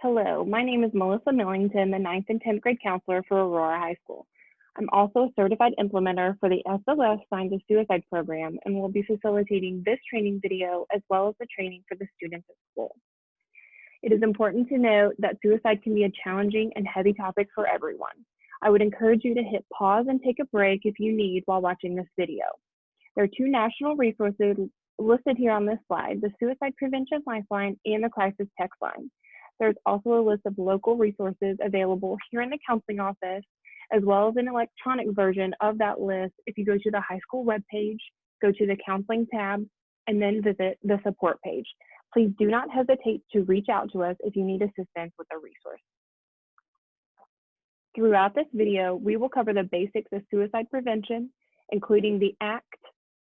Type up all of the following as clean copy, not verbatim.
Hello, my name is Melissa Millington, the ninth and 10th grade counselor for Aurora High School. I'm also a certified implementer for the SOS Signs of Suicide program and will be facilitating this training video as well as the training for the students at school. It is important to note that suicide can be a challenging and heavy topic for everyone. I would encourage you to hit pause and take a break if you need while watching this video. There are two national resources listed here on this slide, the Suicide Prevention Lifeline and the Crisis Text Line. There's also a list of local resources available here in the counseling office, as well as an electronic version of that list if you go to the high school webpage, go to the counseling tab, and then visit the support page. Please do not hesitate to reach out to us if you need assistance with a resource. Throughout this video, we will cover the basics of suicide prevention, including the ACT,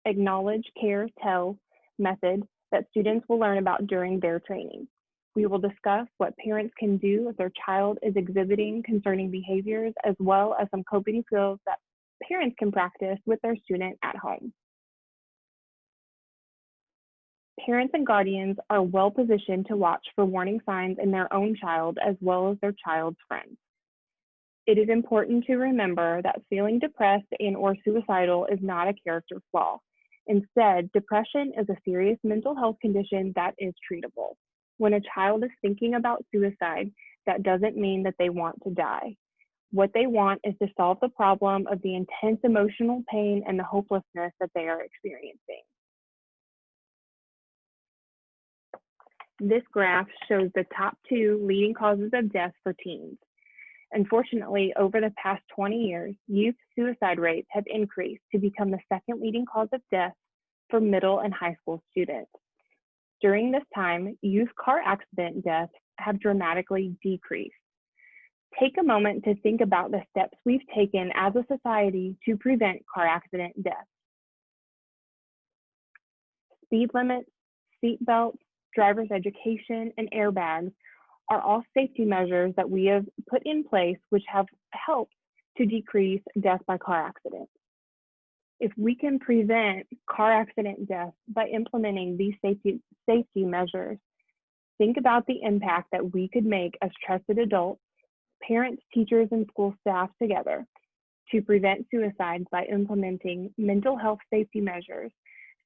Acknowledge, Care, Tell method that students will learn about during their training. We will discuss what parents can do if their child is exhibiting concerning behaviors, as well as some coping skills that parents can practice with their student at home. Parents and guardians are well positioned to watch for warning signs in their own child as well as their child's friends. It is important to remember that feeling depressed and/or suicidal is not a character flaw. Instead, depression is a serious mental health condition that is treatable. When a child is thinking about suicide, that doesn't mean that they want to die. What they want is to solve the problem of the intense emotional pain and the hopelessness that they are experiencing. This graph shows the top 2 leading causes of death for teens. Unfortunately, over the past 20 years, youth suicide rates have increased to become the second leading cause of death for middle and high school students. During this time, youth car accident deaths have dramatically decreased. Take a moment to think about the steps we've taken as a society to prevent car accident deaths. Speed limits, seat belts, driver's education, and airbags are all safety measures that we have put in place which have helped to decrease death by car accidents. If we can prevent car accident deaths by implementing these safety measures, think about the impact that we could make as trusted adults, parents, teachers, and school staff together to prevent suicide by implementing mental health safety measures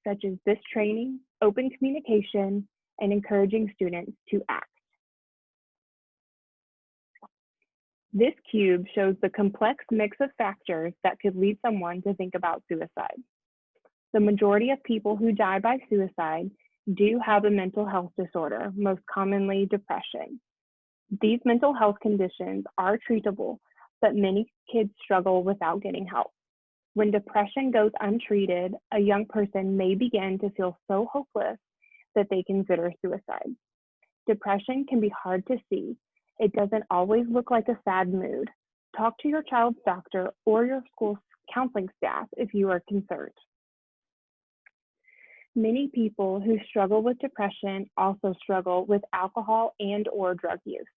such as this training, open communication, and encouraging students to act. This cube shows the complex mix of factors that could lead someone to think about suicide. The majority of people who die by suicide do have a mental health disorder, most commonly depression. These mental health conditions are treatable, but many kids struggle without getting help. When depression goes untreated, a young person may begin to feel so hopeless that they consider suicide. Depression can be hard to see. It doesn't always look like a sad mood. Talk to your child's doctor or your school's counseling staff if you are concerned. Many people who struggle with depression also struggle with alcohol and/or drug use.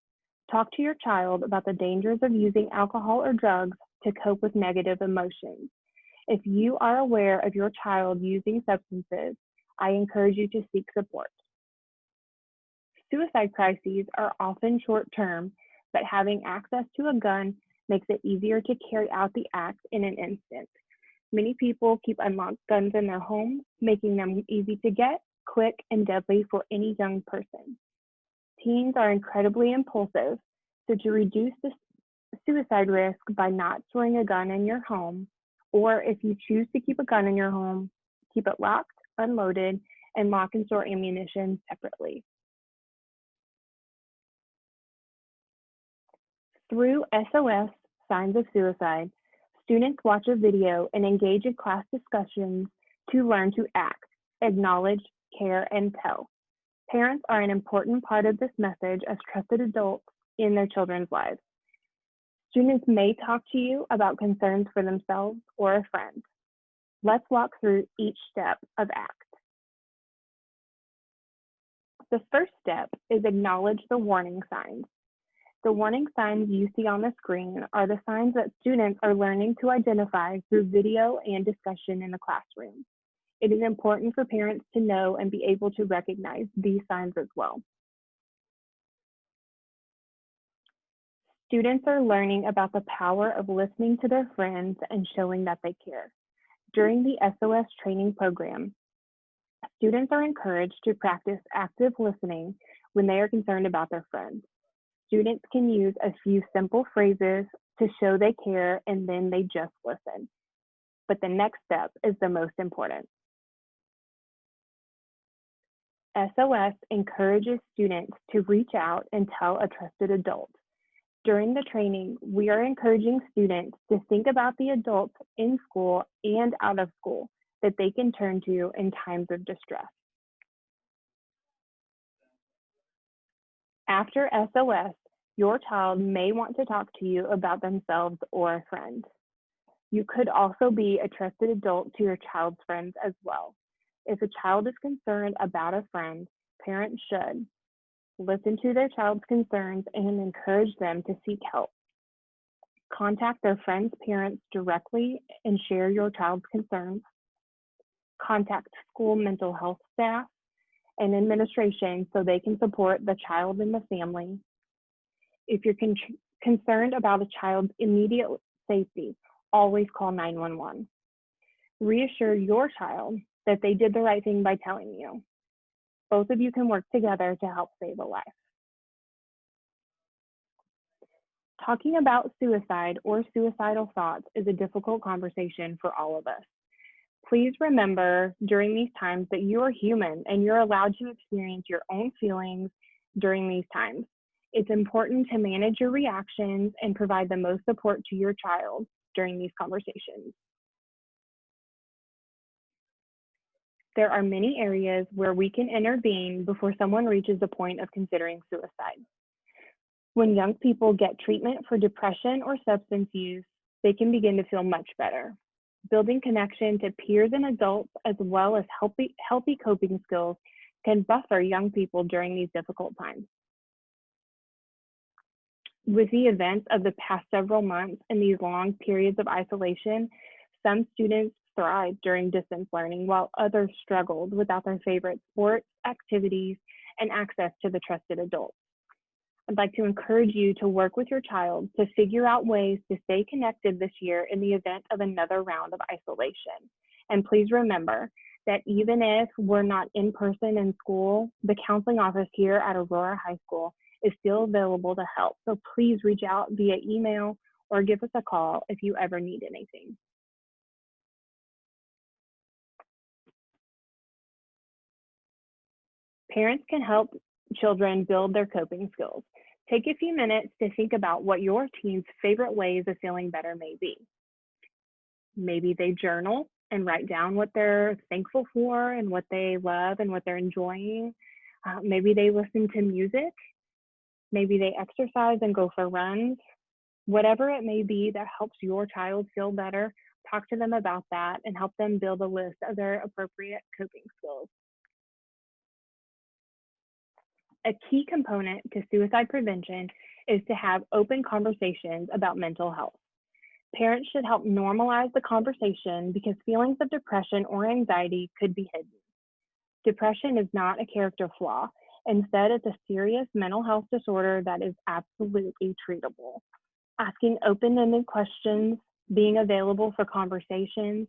Talk to your child about the dangers of using alcohol or drugs to cope with negative emotions. If you are aware of your child using substances, I encourage you to seek support. Suicide crises are often short-term, but having access to a gun makes it easier to carry out the act in an instant. Many people keep unlocked guns in their homes, making them easy to get, quick, and deadly for any young person. Teens are incredibly impulsive, so to reduce the suicide risk by not storing a gun in your home, or if you choose to keep a gun in your home, keep it locked, unloaded, and lock and store ammunition separately. Through SOS Signs of Suicide, students watch a video and engage in class discussions to learn to act, acknowledge, care, and tell. Parents are an important part of this message as trusted adults in their children's lives. Students may talk to you about concerns for themselves or a friend. Let's walk through each step of ACT. The first step is acknowledge the warning signs. The warning signs you see on the screen are the signs that students are learning to identify through video and discussion in the classroom. It is important for parents to know and be able to recognize these signs as well. Students are learning about the power of listening to their friends and showing that they care. During the SOS training program, students are encouraged to practice active listening when they are concerned about their friends. Students can use a few simple phrases to show they care, and then they just listen. But the next step is the most important. SOS encourages students to reach out and tell a trusted adult. During the training, we are encouraging students to think about the adults in school and out of school that they can turn to in times of distress. After SOS, your child may want to talk to you about themselves or a friend. You could also be a trusted adult to your child's friends as well. If a child is concerned about a friend, parents should listen to their child's concerns and encourage them to seek help. Contact their friends' parents directly and share your child's concerns. Contact school mental health staff and administration so they can support the child and the family. If you're concerned about a child's immediate safety, always call 911. Reassure your child that they did the right thing by telling you. Both of you can work together to help save a life. Talking about suicide or suicidal thoughts is a difficult conversation for all of us. Please remember during these times that you are human and you're allowed to experience your own feelings during these times. It's important to manage your reactions and provide the most support to your child during these conversations. There are many areas where we can intervene before someone reaches the point of considering suicide. When young people get treatment for depression or substance use, they can begin to feel much better. Building connection to peers and adults, as well as healthy coping skills, can buffer young people during these difficult times. With the events of the past several months and these long periods of isolation, some students thrived during distance learning while others struggled without their favorite sports, activities, and access to the trusted adults. I'd like to encourage you to work with your child to figure out ways to stay connected this year in the event of another round of isolation. And please remember that even if we're not in person in school, the counseling office here at Aurora High School is still available to help. So please reach out via email or give us a call if you ever need anything. Parents can help children build their coping skills. Take a few minutes to think about what your teen's favorite ways of feeling better may be. Maybe they journal and write down what they're thankful for and what they love and what they're enjoying. Maybe they listen to music. Maybe they exercise and go for runs. Whatever it may be that helps your child feel better, talk to them about that and help them build a list of their appropriate coping skills. A key component to suicide prevention is to have open conversations about mental health. Parents should help normalize the conversation because feelings of depression or anxiety could be hidden. Depression is not a character flaw. Instead, it's a serious mental health disorder that is absolutely treatable. Asking open-ended questions, being available for conversations,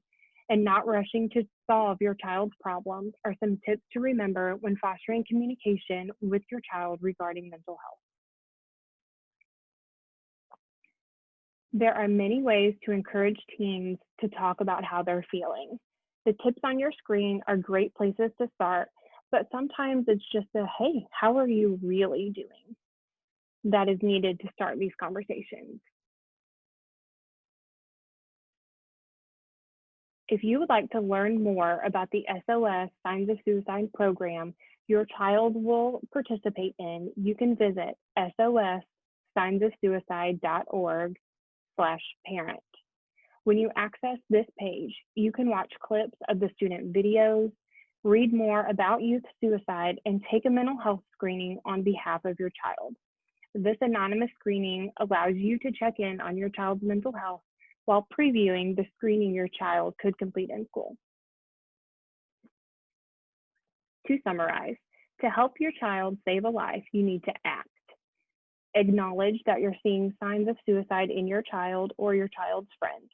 and not rushing to solve your child's problems are some tips to remember when fostering communication with your child regarding mental health. There are many ways to encourage teens to talk about how they're feeling. The tips on your screen are great places to start, but sometimes it's just a, hey, how are you really doing? That is needed to start these conversations. If you would like to learn more about the SOS Signs of Suicide program your child will participate in, you can visit sossignsofsuicide.org/parent. When you access this page, you can watch clips of the student videos, read more about youth suicide, and take a mental health screening on behalf of your child. This anonymous screening allows you to check in on your child's mental health while previewing the screening your child could complete in school. To summarize, to help your child save a life, you need to act. Acknowledge that you're seeing signs of suicide in your child or your child's friend.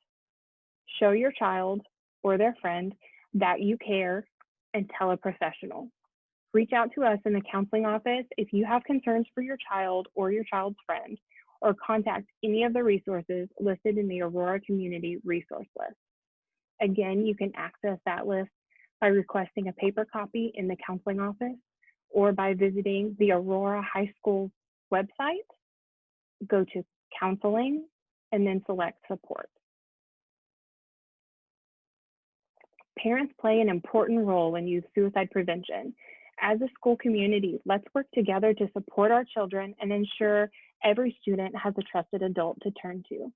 Show your child or their friend that you care and tell a professional. Reach out to us in the counseling office if you have concerns for your child or your child's friend, or contact any of the resources listed in the Aurora Community Resource List. Again, you can access that list by requesting a paper copy in the counseling office or by visiting the Aurora High School website, go to counseling, and then select support. Parents play an important role in youth suicide prevention. As a school community, let's work together to support our children and ensure every student has a trusted adult to turn to.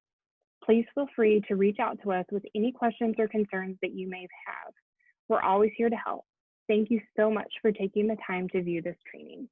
Please feel free to reach out to us with any questions or concerns that you may have. We're always here to help. Thank you so much for taking the time to view this training.